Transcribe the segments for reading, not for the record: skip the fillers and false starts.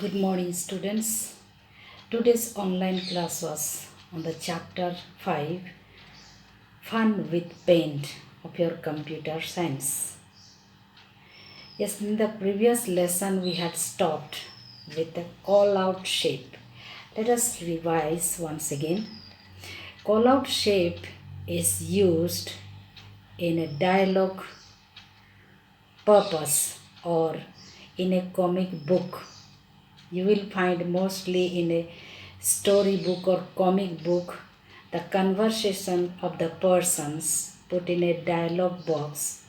Good morning, students. Today's online class was on the chapter 5 Fun with Paint of your computer science. Yes, in the previous lesson we had stopped with the call out shape. Let us revise once again. Call out shape is used in a dialogue purpose or in a comic book. You will find mostly in a storybook or comic book the conversation of the persons put in a dialogue box.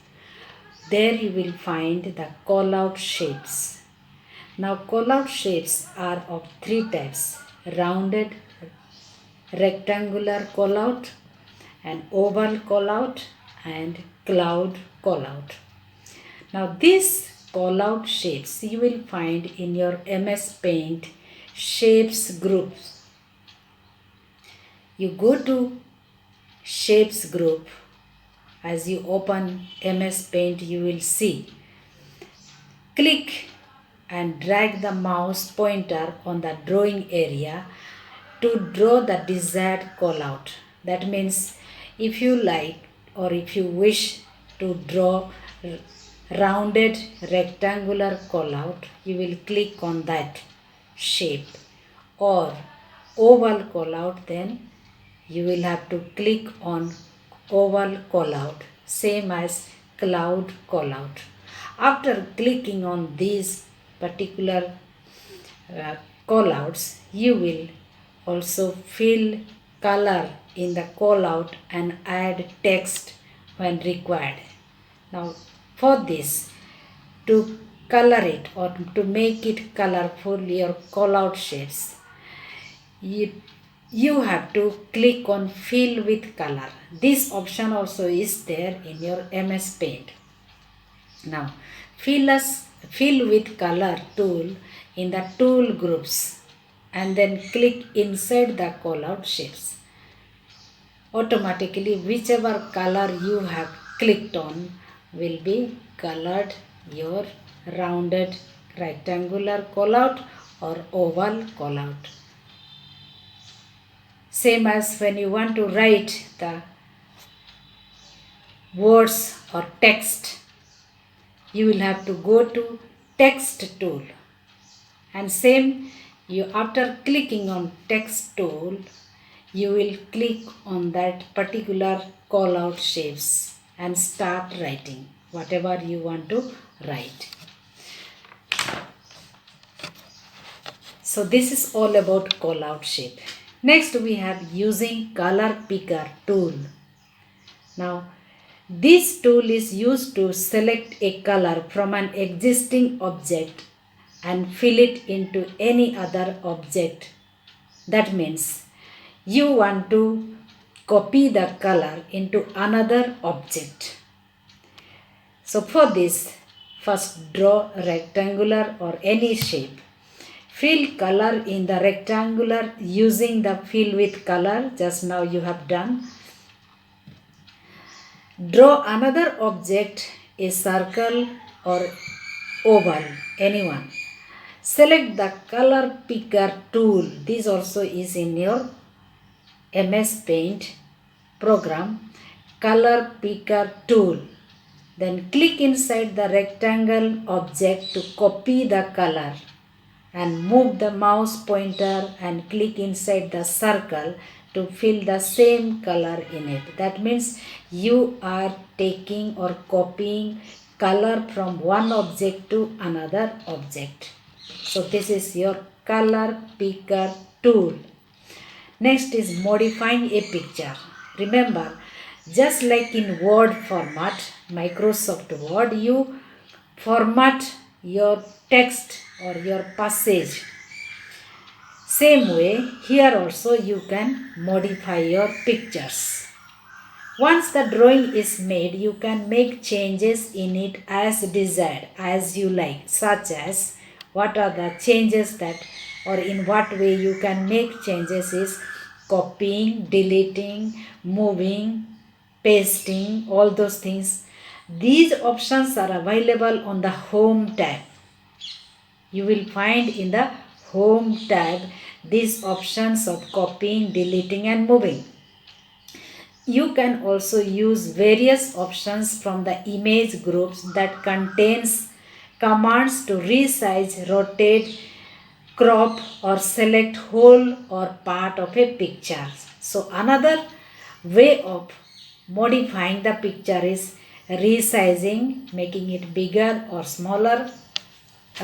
There you will find the call out shapes. Now call out shapes are of three types: rounded, rectangular call out, an oval call out, and cloud call out. Now these call out shapes you will find in your MS Paint shapes groups. You go to shapes group. As you open MS Paint you will see. Click and drag the mouse pointer on the drawing area to draw the desired call out. That means if you like or if you wish to draw rounded rectangular call out, you will click on that shape, or oval call out, then you will have to click on oval call out, same as cloud call out. After clicking on these particular call outs, you will also fill color in the call out and add text when required. Now for this, to color it or to make it colorful, your call out shapes, you have to click on fill with color. This option also is there in your MS Paint. Now fill with color tool in the tool groups and then click inside the call out shapes. Automatically whichever color you have clicked on will be colored your rounded rectangular call out or oval call out. Same as when you want to write the words or text, you will have to go to text tool, and same, you after clicking on text tool you will click on that particular call out shapes and start writing whatever you want to write. So this is all about call out shape. Next we have using color picker tool. Now this tool is used to select a color from an existing object and fill it into any other object. That means you want to copy the color into another object. So for this, first draw a rectangular or any shape. Fill color in the rectangular using the fill with color just now you have done. Draw another object, a circle or oval, anyone. Select the color picker tool. This also is in your MS Paint program, color picker tool. Then click inside the rectangle object to copy the color and move the mouse pointer and click inside the circle to fill the same color in it. That means you are taking or copying color from one object to another object. So this is your color picker tool. Next is modifying a picture. Remember, just like in Word format, Microsoft Word, you format your text or your passage. Same way, here also you can modify your pictures. Once the drawing is made, you can make changes in it as desired, as you like, such as what are the changes that or in what way you can make changes is copying, deleting, moving, pasting, all those things. These options are available on the Home tab. you will find in the Home tab these options of copying, deleting and moving. You can also use various options from the image groups that contains commands to resize, rotate, crop or select whole or part of a picture. So another way of modifying the picture is resizing, making it bigger or smaller,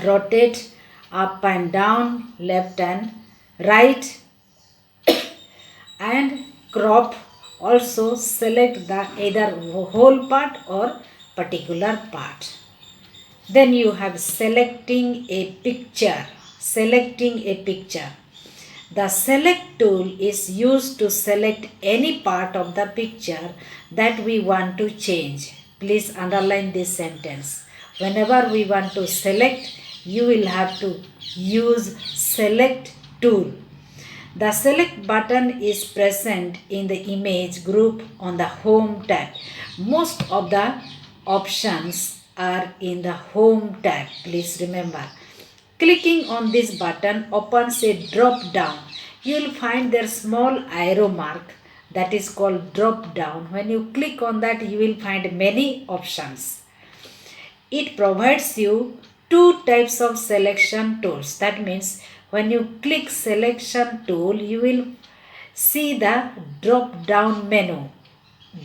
rotate up and down, left and right, and crop. Also select the either whole part or particular part. Then you have selecting a picture. Selecting a picture. The select tool is used to select any part of the picture that we want to change. Please underline this sentence. Whenever we want to select, you will have to use select tool. The select button is present in the image group on the Home tab. Most of the options are in the Home tab. Please remember. Clicking on this button opens a drop down. You will find their small arrow mark that is called drop down. When you click on that, you will find many options. It provides you two types of selection tools. That means when you click selection tool, you will see the drop down menu.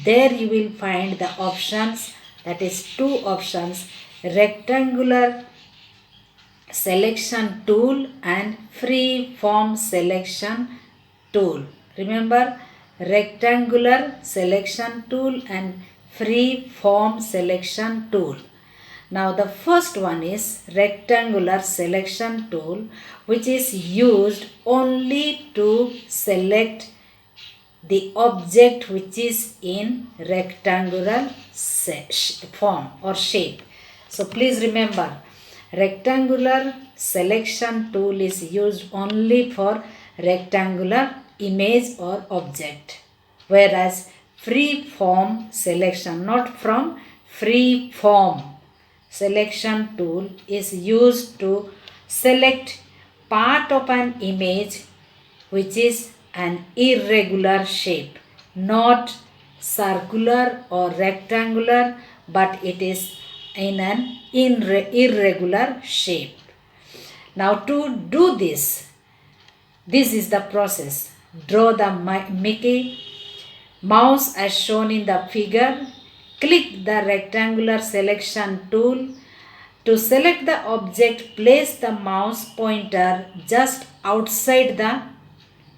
There you will find the options, that is two options, rectangular selection tool and free form selection tool. Remember, rectangular selection tool and free form selection tool. Now the first one is rectangular selection tool, which is used only to select the object which is in rectangular form or shape. So please remember, rectangular selection tool is used only for rectangular image or object, whereas free form selection, not from, free form selection tool is used to select part of an image which is an irregular shape, not circular or rectangular, but it is in an irregular shape. Now to do this is the process. Draw the Mickey Mouse as shown in the figure. Click the rectangular selection tool. To select the object, place the mouse pointer just outside the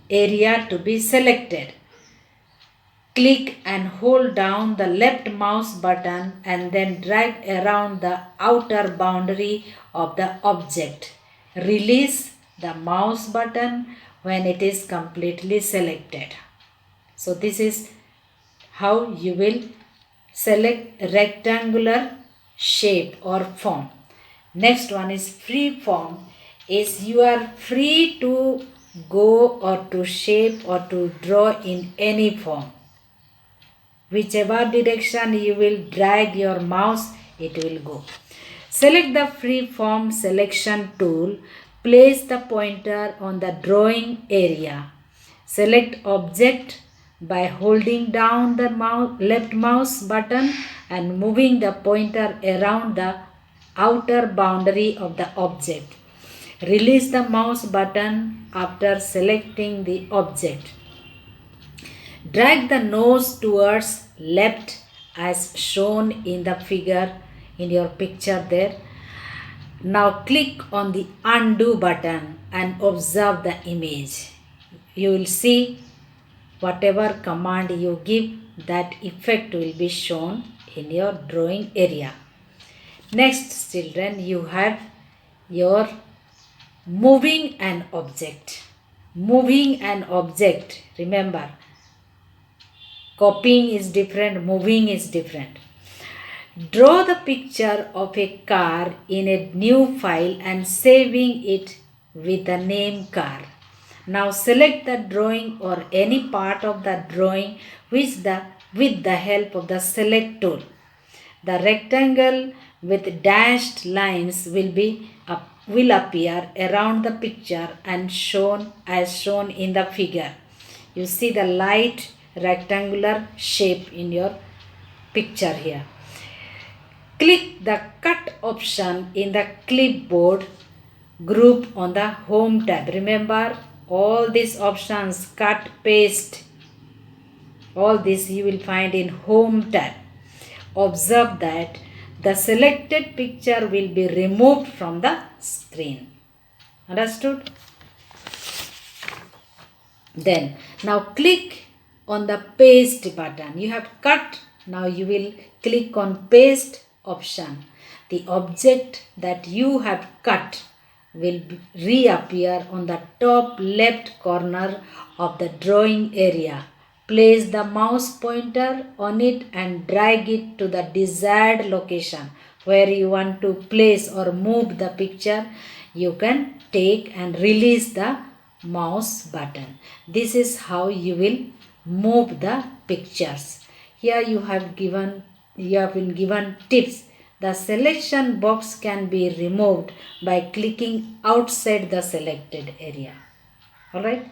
area to be selected. Click and hold down the left mouse button and then drag around the outer boundary of the object. Release the mouse button when it is completely selected. So this is how you will select rectangular shape or form. Next one is free form. Is you are free to go or to shape or to draw in any form. Whichever direction you will drag your mouse, it will go. Select the free form selection tool. Place the pointer on the drawing area. Select object by holding down the left mouse button and moving the pointer around the outer boundary of the object. Release the mouse button after selecting the object. Drag the nose towards left as shown in the figure in your picture there. Now click on the undo button and observe the image. You will see whatever command you give, that effect will be shown in your drawing area. Next, children, you have your moving an object. Moving an object, remember, copying is different, moving is different. Draw the picture of a car in a new file and saving it with the name car. Now select the drawing or any part of the drawing with the help of the select tool. The rectangle with dashed lines will be a will appear around the picture and shown as shown in the figure. You see the light rectangular shape in your picture here. Click the cut option in the clipboard group on the home tab. Remember all these options, cut, paste, all this you will find in home tab. Observe that the selected picture will be removed from the screen. Understood? Then now click on the paste button. You have cut. Now you will click on paste option. The object that you have cut will reappear on the top left corner of the drawing area. Place the mouse pointer on it and drag it to the desired location where you want to place or move the picture. You can take and release the mouse button. This is how you will move the pictures. Here you have been given tips. The selection box can be removed by clicking outside the selected area. Alright.